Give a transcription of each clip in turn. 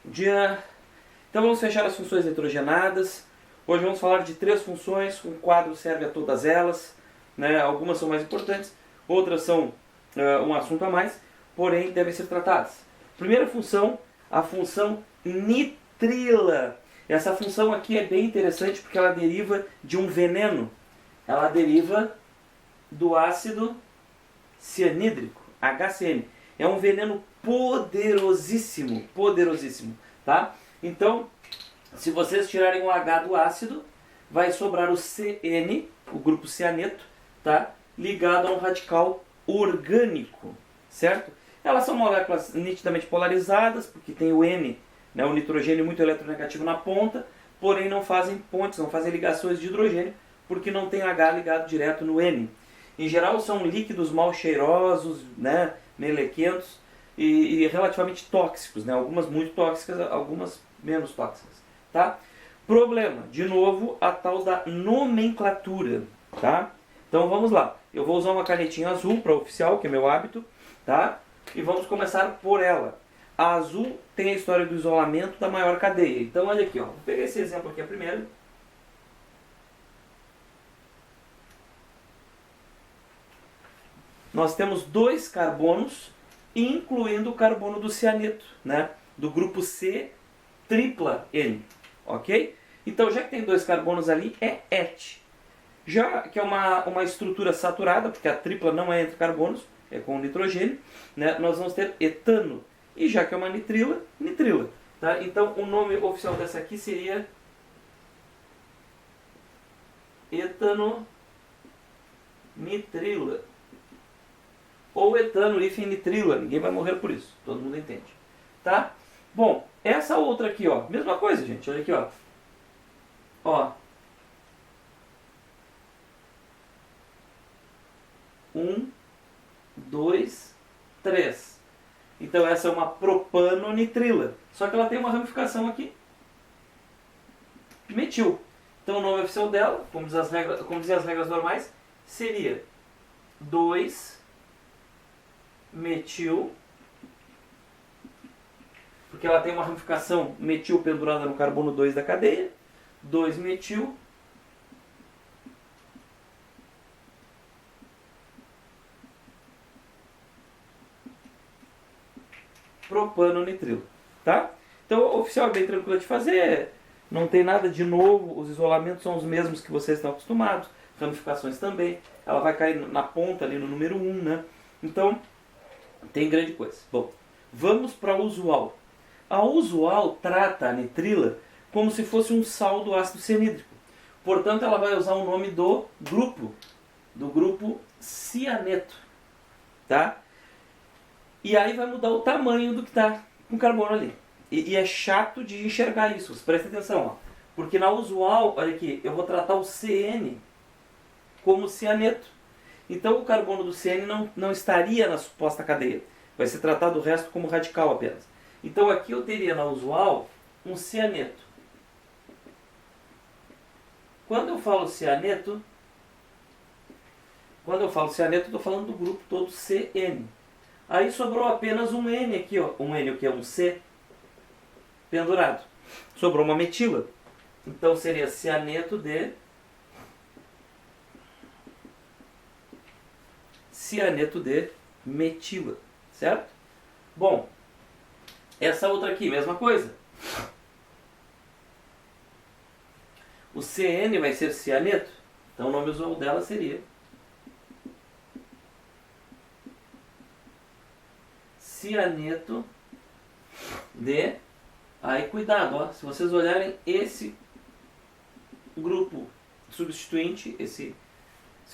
Então vamos fechar as funções nitrogenadas. Hoje vamos falar de 3 funções, um quadro serve a todas elas, né? Algumas são mais importantes, outras são um assunto a mais, porém devem ser tratadas. Primeira função, a função nitrila. Essa função aqui é bem interessante porque ela deriva de um veneno. Ela deriva do ácido cianídrico, HCN. É um veneno poderosíssimo, poderosíssimo, tá? Então, se vocês tirarem o H do ácido, vai sobrar o CN, o grupo cianeto, tá? Ligado a um radical orgânico, certo? Elas são moléculas nitidamente polarizadas, porque tem o N, né, o nitrogênio muito eletronegativo na ponta, porém não fazem pontes, não fazem ligações de hidrogênio, porque não tem H ligado direto no N. Em geral são líquidos mal cheirosos, né, melequentos e relativamente tóxicos, né? Algumas muito tóxicas, algumas menos tóxicas, tá? Problema, de novo, a tal da nomenclatura, tá? Então vamos lá, eu vou usar uma canetinha azul para oficial, que é meu hábito, tá? E vamos começar por ela. A azul tem a história do isolamento da maior cadeia. Então olha aqui, ó, vou pegar esse exemplo aqui primeiro. Nós temos 2 carbonos, incluindo o carbono do cianeto, né? Do grupo C tripla N, ok? Então, já que tem 2 carbonos ali, é ET. Já que é uma estrutura saturada, porque a tripla não é entre carbonos, é com nitrogênio, né? Nós vamos ter etano. E já que é uma nitrila, nitrila. Tá? Então, o nome oficial dessa aqui seria etano-nitrila. Ou etano-nitrila, ninguém vai morrer por isso, todo mundo entende. Tá? Bom, essa outra aqui, ó, mesma coisa, gente, olha aqui, ó. Ó. 1, 2, 3. Então essa é uma propanonitrila. Só que ela tem uma ramificação aqui. Metil. Então o nome oficial dela, como dizem as regras normais, seria 2-metil, porque ela tem uma ramificação metil pendurada no carbono 2 da cadeia. 2-metil propanonitrilo, tá? Então o oficial é bem tranquilo de fazer, não tem nada de novo, os isolamentos são os mesmos que vocês estão acostumados, ramificações também, ela vai cair na ponta ali no número 1, né? Então, tem grande coisa. Bom, vamos para a usual. A usual trata a nitrila como se fosse um sal do ácido cianídrico. Portanto, ela vai usar o nome do grupo cianeto, tá? E aí vai mudar o tamanho do que está com carbono ali. E é chato de enxergar isso, presta atenção, ó. Porque na usual, olha aqui, eu vou tratar o CN como cianeto. Então o carbono do CN não estaria na suposta cadeia. Vai ser tratado o resto como radical apenas. Então aqui eu teria na usual um cianeto. Quando eu falo cianeto, eu estou falando do grupo todo CN. Aí sobrou apenas um N aqui, ó. Um N, o que é um C pendurado. Sobrou uma metila. Então seria cianeto de metila, certo? Bom, essa outra aqui, mesma coisa. O CN vai ser cianeto, então o nome usual dela seria cianeto de... Aí cuidado, ó, se vocês olharem esse grupo substituinte, se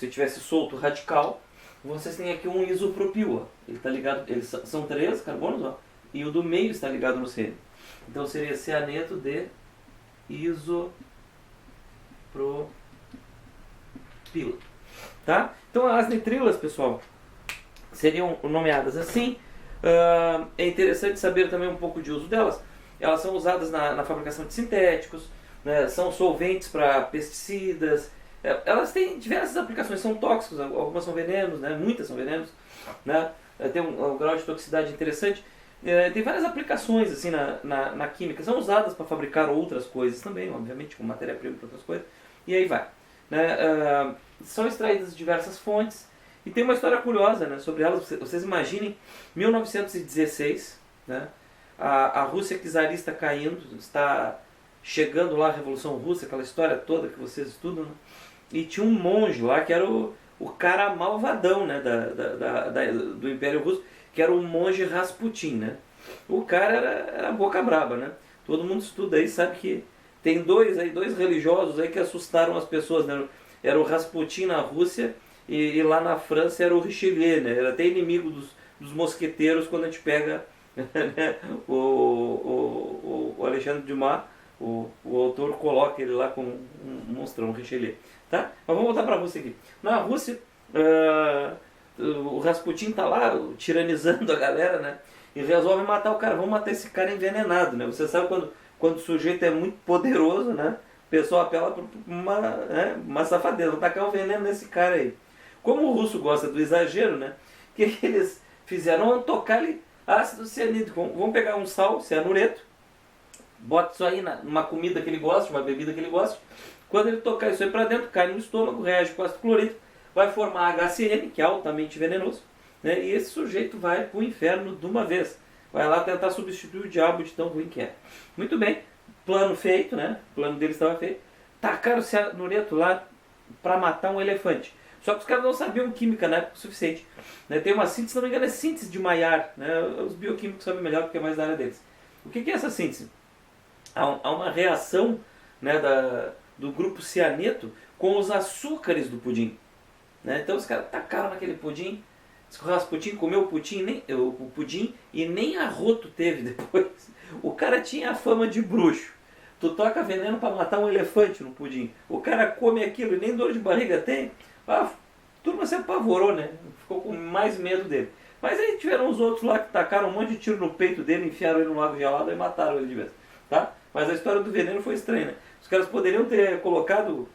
eu tivesse solto radical, vocês têm aqui um isopropil, ó. Ele está ligado, eles são 3 carbonos, ó, e o do meio está ligado no CN. Então seria cianeto de isopropila, tá? Então as nitrilas, pessoal, seriam nomeadas assim. É interessante saber também um pouco de uso delas. Elas são usadas na fabricação de sintéticos, né? São solventes para pesticidas. Elas têm diversas aplicações, são tóxicos, algumas são venenos, né? Muitas são venenos, né? Tem um grau de toxicidade interessante. Tem várias aplicações assim na química, são usadas para fabricar outras coisas também, obviamente, como matéria-prima para outras coisas, e aí vai. Né? São extraídas de diversas fontes, e tem uma história curiosa, né, sobre elas. Vocês imaginem, 1916, né, a Rússia czarista caindo, está chegando lá a Revolução Russa, aquela história toda que vocês estudam, né? E tinha um monge lá que era o cara malvadão, né, do Império Russo, que era o monge Rasputin, né? O cara era boca braba, né? Todo mundo estuda aí, sabe que tem dois religiosos aí que assustaram as pessoas, né? Era o Rasputin na Rússia e lá na França era o Richelieu, né? Era até inimigo dos mosqueteiros quando a gente pega né? o Alexandre Dumas, o autor coloca ele lá como um monstrão, um Richelieu. Tá? Mas vamos voltar para a Rússia aqui. Na Rússia, o Rasputin tá lá tiranizando a galera, né? E resolve matar o cara. Vamos matar esse cara envenenado, né? Você sabe quando o sujeito é muito poderoso, né? O pessoal apela para uma safadeza. Vou tacar um veneno nesse cara aí. Como o russo gosta do exagero, né? O que eles fizeram? Vamos tocar ali ácido cianídrico. Vamos pegar um sal, cianureto, bota isso aí numa comida que ele gosta, uma bebida que ele gosta. Quando ele tocar isso aí para dentro, cai no estômago, reage com ácido clorídrico, vai formar HCN, que é altamente venenoso, né? E esse sujeito vai para o inferno de uma vez. Vai lá tentar substituir o diabo de tão ruim que é. Muito bem, plano feito, né? O plano deles estava feito. Tacaram o cianureto lá para matar um elefante. Só que os caras não sabiam química na época o suficiente. Né? Tem uma síntese, se não me engano, é síntese de Maillard. Né? Os bioquímicos sabem melhor porque é mais da área deles. O que é essa síntese? Há uma reação, né, do grupo cianeto com os açúcares do pudim. Né? Então os caras tacaram naquele pudim. O Rasputin comeu o pudim e nem arroto teve depois. O cara tinha a fama de bruxo. Tu toca veneno para matar um elefante no pudim. O cara come aquilo e nem dor de barriga tem. A turma se apavorou, né? Ficou com mais medo dele. Mas aí tiveram os outros lá que tacaram um monte de tiro no peito dele, enfiaram ele no lago gelado e mataram ele de vez. Tá? Mas a história do veneno foi estranha, né? Os caras poderiam ter colocado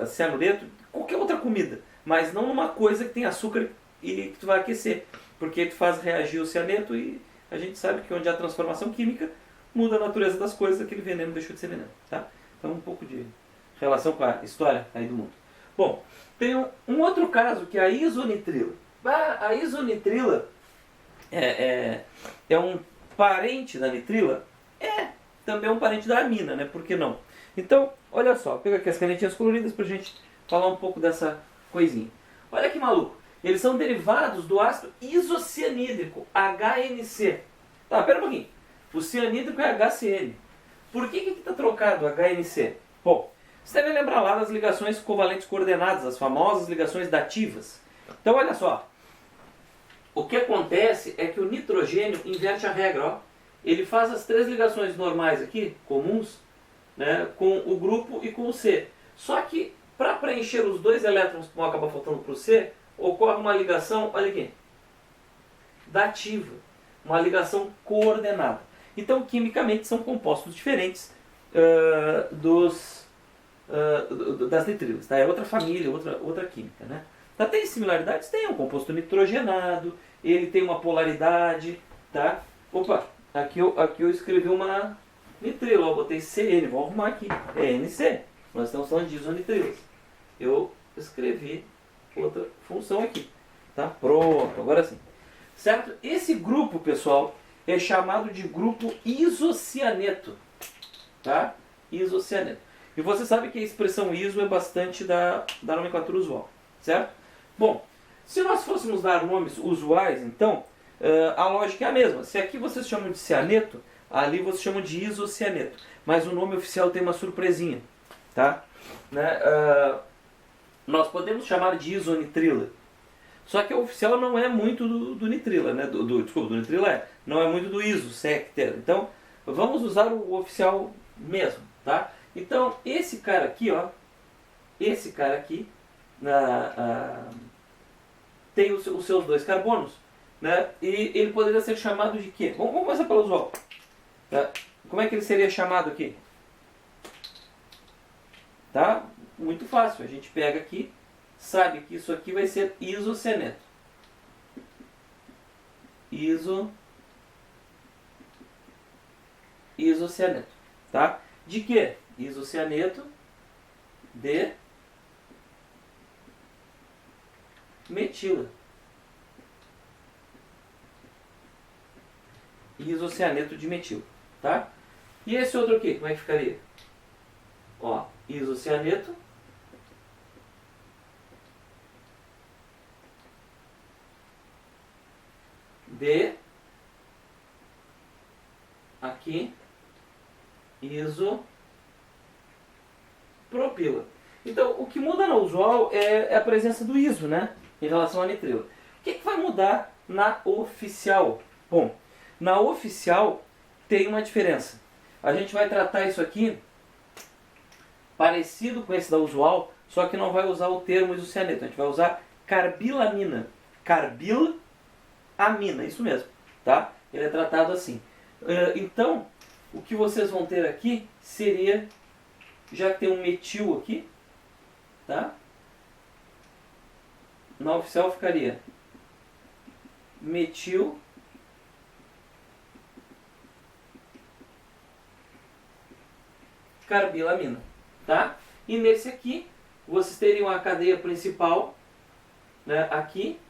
cianureto em qualquer outra comida, mas não numa coisa que tem açúcar e que tu vai aquecer, porque tu faz reagir o cianeto e a gente sabe que onde há transformação química muda a natureza das coisas, aquele veneno deixou de ser veneno. Tá? Então um pouco de relação com a história aí do mundo. Bom, tem um outro caso que é a isonitrila. A isonitrila é um parente da nitrila? Também é um parente da amina, né? Por que não? Então, olha só, pega aqui as canetinhas coloridas pra gente falar um pouco dessa coisinha. Olha que maluco. Eles são derivados do ácido isocianídrico, HNC. Tá, pera um pouquinho. O cianídrico é HCN. Por que está trocado HNC? Bom, você deve lembrar lá das ligações covalentes coordenadas, as famosas ligações dativas. Então, olha só. O que acontece é que o nitrogênio inverte a regra, ó. Ele faz as três ligações normais aqui, comuns, né, com o grupo e com o C. Só que, para preencher os dois elétrons que vão acabar faltando para o C, ocorre uma ligação, olha aqui, dativa. Uma ligação coordenada. Então, quimicamente, são compostos diferentes das nitrilas. Tá? É outra família, outra química. Né? Tá, tem similaridades? Tem. Um composto nitrogenado, ele tem uma polaridade. Tá? Opa, aqui eu escrevi uma nitrila, botei CN, vou arrumar aqui. É NC. Nós estamos falando de isonitrilas. Eu escrevi outra função aqui. Tá? Pronto, agora sim. Certo? Esse grupo, pessoal, é chamado de grupo isocianeto. Tá? Isocianeto. E você sabe que a expressão iso é bastante da nomenclatura usual. Certo? Bom, se nós fôssemos dar nomes usuais, então, a lógica é a mesma. Se aqui vocês chamam de cianeto, ali vocês chamam de isocianeto. Mas o nome oficial tem uma surpresinha. Tá? Né? Nós podemos chamar de isonitrila. Só que o oficial não é muito do nitrila, né? Desculpa, do nitrila não é muito do iso, secter. Então, vamos usar o oficial mesmo, tá? Então, esse cara aqui, ó, tem os seus dois carbonos, né? E ele poderia ser chamado de quê? Vamos começar pelo usual. Tá? Como é que ele seria chamado aqui? Tá? Muito fácil. A gente pega aqui, sabe que isso aqui vai ser isocianeto. Isocianeto. isocianeto, tá? De que? Isocianeto de metila. Isocianeto de metila, tá? E esse outro aqui, como é que ficaria? Ó, isocianeto de aqui isopropila. Então, o que muda na usual é a presença do iso, né? Em relação à nitrila. O que vai mudar na oficial? Bom, na oficial tem uma diferença. A gente vai tratar isso aqui parecido com esse da usual, só que não vai usar o termo isocianeto. A gente vai usar carbilamina. Carbilamina, isso mesmo, tá? Ele é tratado assim. Então, o que vocês vão ter aqui seria, já que tem um metil aqui, tá? Na oficial ficaria metil carbilamina, tá? E nesse aqui, vocês teriam a cadeia principal, né, aqui,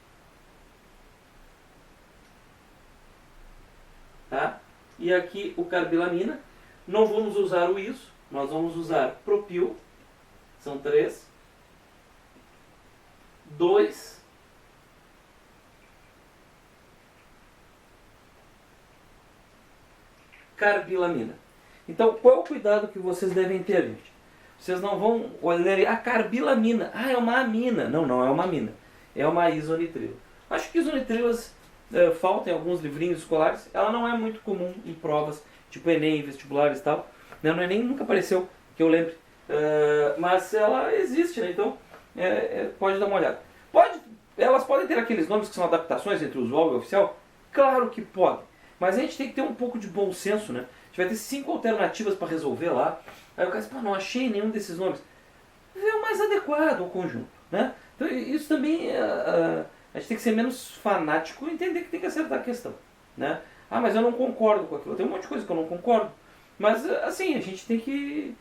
tá? E aqui o carbilamina. Não vamos usar o iso, nós vamos usar propil, são 3, 2, carbilamina. Então, qual é o cuidado que vocês devem ter, gente? Vocês não vão olhar a carbilamina. Ah, é uma amina. Não, não é uma amina. É uma isonitrila. Acho que isonitrilas faltam em alguns livrinhos escolares. Ela não é muito comum em provas, tipo Enem, vestibulares e tal. No Enem nunca apareceu, que eu lembre. Mas ela existe, né? Então, pode dar uma olhada. Elas podem ter aqueles nomes que são adaptações entre o usual e o oficial? Claro que pode. Mas a gente tem que ter um pouco de bom senso, né? A gente vai ter 5 alternativas para resolver lá. Aí o cara diz, pô, não achei nenhum desses nomes. Vê o mais adequado ao conjunto, né? Então isso também, a gente tem que ser menos fanático e entender que tem que acertar a questão, né? Ah, mas eu não concordo com aquilo. Tem um monte de coisa que eu não concordo. Mas, assim, a gente tem que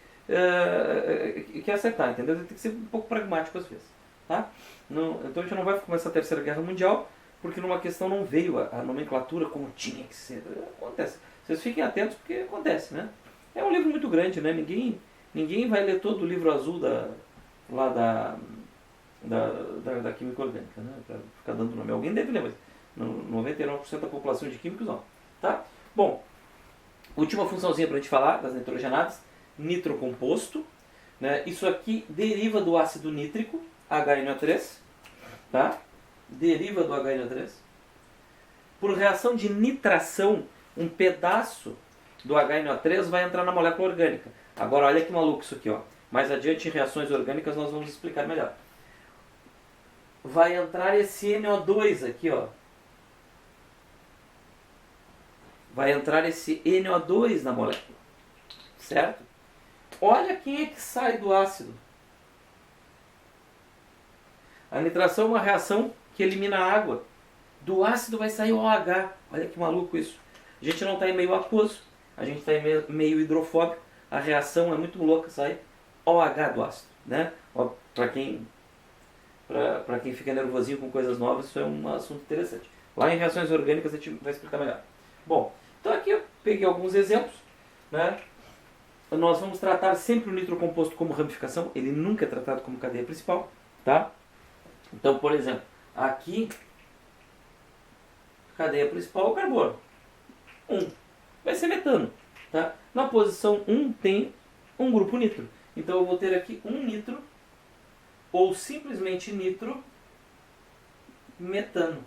acertar, entendeu? Tem que ser um pouco pragmático às vezes, tá? Não, então a gente não vai começar a Terceira Guerra Mundial porque numa questão não veio a nomenclatura como tinha que ser. Acontece. Vocês fiquem atentos porque acontece, né? É um livro muito grande, né? Ninguém vai ler todo o livro azul da química orgânica, né? Pra ficar dando nome. Alguém deve ler, mas 99% da população de químicos não. Tá? Bom, última funçãozinha para a gente falar das nitrogenadas. Nitrocomposto. Né? Isso aqui deriva do ácido nítrico, HNO3. Tá? Deriva do HNO3. Por reação de nitração, um pedaço do HNO3 vai entrar na molécula orgânica. Agora olha que maluco isso aqui, ó. Mais adiante em reações orgânicas nós vamos explicar melhor. Vai entrar esse NO2 aqui, ó. Vai entrar esse NO2 na molécula. Certo? Olha quem é que sai do ácido. A nitração é uma reação que elimina a água. Do ácido vai sair OH. Olha que maluco isso. A gente não está em meio aquoso. A gente está em meio hidrofóbico. A reação é muito louca, sai OH do ácido, né? Para quem fica nervosinho com coisas novas, isso é um assunto interessante. Lá em reações orgânicas a gente vai explicar melhor. Bom, então aqui eu peguei alguns exemplos, né? Nós vamos tratar sempre o nitrocomposto como ramificação, ele nunca é tratado como cadeia principal, tá? Então, por exemplo, aqui, cadeia principal é o carbono. 1. Vai ser metano. Tá? Na posição 1 tem um grupo nitro. Então eu vou ter aqui um nitro, ou simplesmente nitro metano.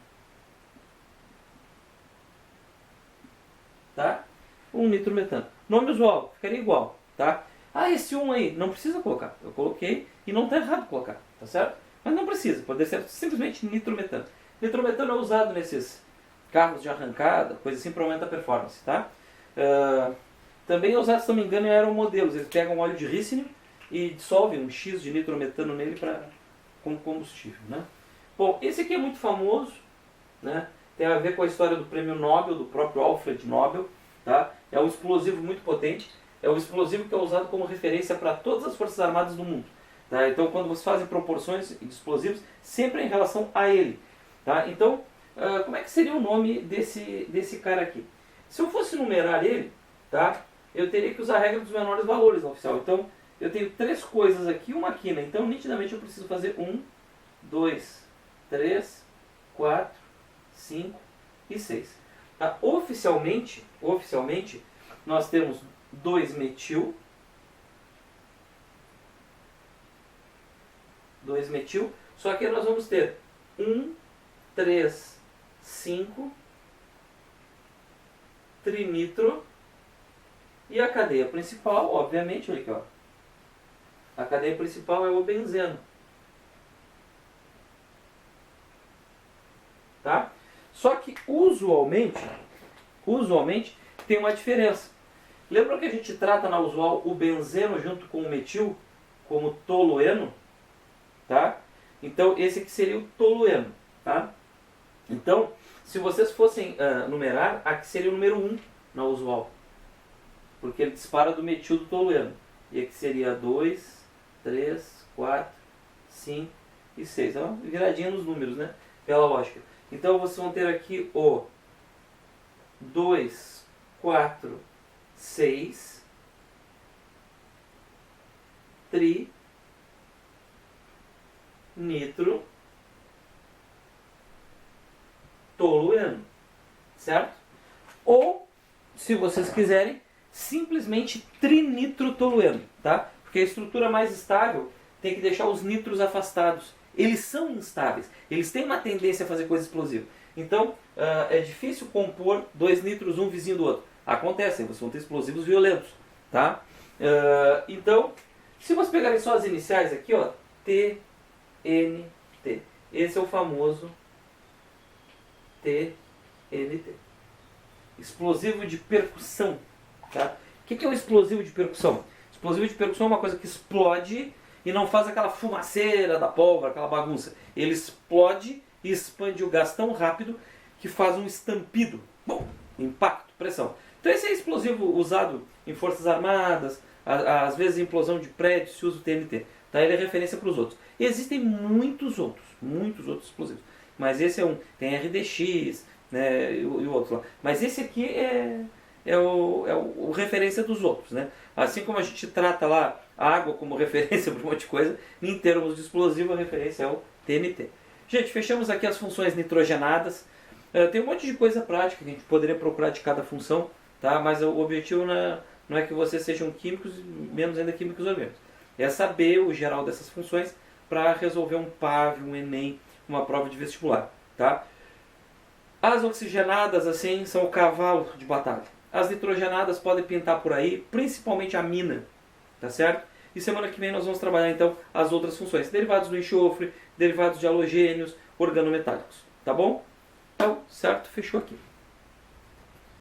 Tá? Um nitro metano. Nome usual, ficaria igual. Tá? Ah, esse 1 aí, não precisa colocar. Eu coloquei e não está errado colocar. Tá certo? Mas não precisa, pode ser simplesmente nitrometano. Nitrometano é usado nesses carros de arrancada, coisa assim, para aumentar a performance. Tá? Também é usado, se não me engano, em aeromodelos. Eles pegam óleo de rícino e dissolvem um X de nitrometano nele como combustível. Né? Bom, esse aqui é muito famoso, né? Tem a ver com a história do prêmio Nobel, do próprio Alfred Nobel. tá? É um explosivo muito potente, é um explosivo que é usado como referência para todas as forças armadas do mundo. Tá? Então, quando você faz proporções de explosivos, sempre é em relação a ele. Tá? Então, como é que seria o nome desse cara aqui? Se eu fosse numerar ele, tá? Eu teria que usar a regra dos menores valores na oficial. Então, eu tenho 3 coisas aqui e uma aqui, né? Então, nitidamente, eu preciso fazer 1, 2, 3, 4, 5 e 6. Tá? Oficialmente, nós temos 2-metil, 2-metil, só que nós vamos ter 1, 3, 5, trinitro e a cadeia principal, obviamente, olha aqui, ó. A cadeia principal é o benzeno. Tá? Só que usualmente tem uma diferença. Lembra que a gente trata na usual o benzeno junto com o metil como tolueno? Tá? Então esse aqui seria o tolueno. Tá? Então, se vocês fossem numerar, aqui seria o número 1 na usual. Porque ele dispara do metil do tolueno. E aqui seria 2, 3, 4, 5 e 6. É uma viradinha nos números, né? Pela lógica. Então vocês vão ter aqui o 2, 4, 6, tri, nitro, tolueno, certo? Ou, se vocês quiserem, simplesmente trinitrotolueno, tá? Porque a estrutura mais estável tem que deixar os nitros afastados. Eles são instáveis, eles têm uma tendência a fazer coisa explosiva. Então, é difícil compor 2 nitros um vizinho do outro. Acontece, vocês vão ter explosivos violentos, tá? Então, se vocês pegarem só as iniciais aqui, ó, TNT. Esse é o famoso TNT. Explosivo de percussão, tá? O que é um explosivo de percussão? Explosivo de percussão é uma coisa que explode e não faz aquela fumaceira da pólvora, aquela bagunça. Ele explode e expande o gás tão rápido que faz um estampido. Bom, impacto, pressão. Então esse é explosivo usado em forças armadas, às vezes em implosão de prédios se usa o TNT. Tá? Ele é referência para os outros. E existem muitos outros explosivos. Mas esse é um, tem RDX, né, e o outro lá. Mas esse aqui é o referência dos outros, né? Assim como a gente trata lá a água como referência para um monte de coisa, em termos de explosivo a referência é o TNT. Gente, fechamos aqui as funções nitrogenadas. Tem um monte de coisa prática que a gente poderia procurar de cada função, tá? Mas o objetivo não é que vocês sejam químicos, menos ainda químicos orgânicos. É saber o geral dessas funções para resolver um PAV, um ENEM, uma prova de vestibular, tá? As oxigenadas, assim, são o cavalo de batalha. As nitrogenadas podem pintar por aí, principalmente a mina, tá certo? E semana que vem nós vamos trabalhar, então, as outras funções. Derivados do enxofre, derivados de halogênios, organometálicos, tá bom? Então, certo? Fechou aqui.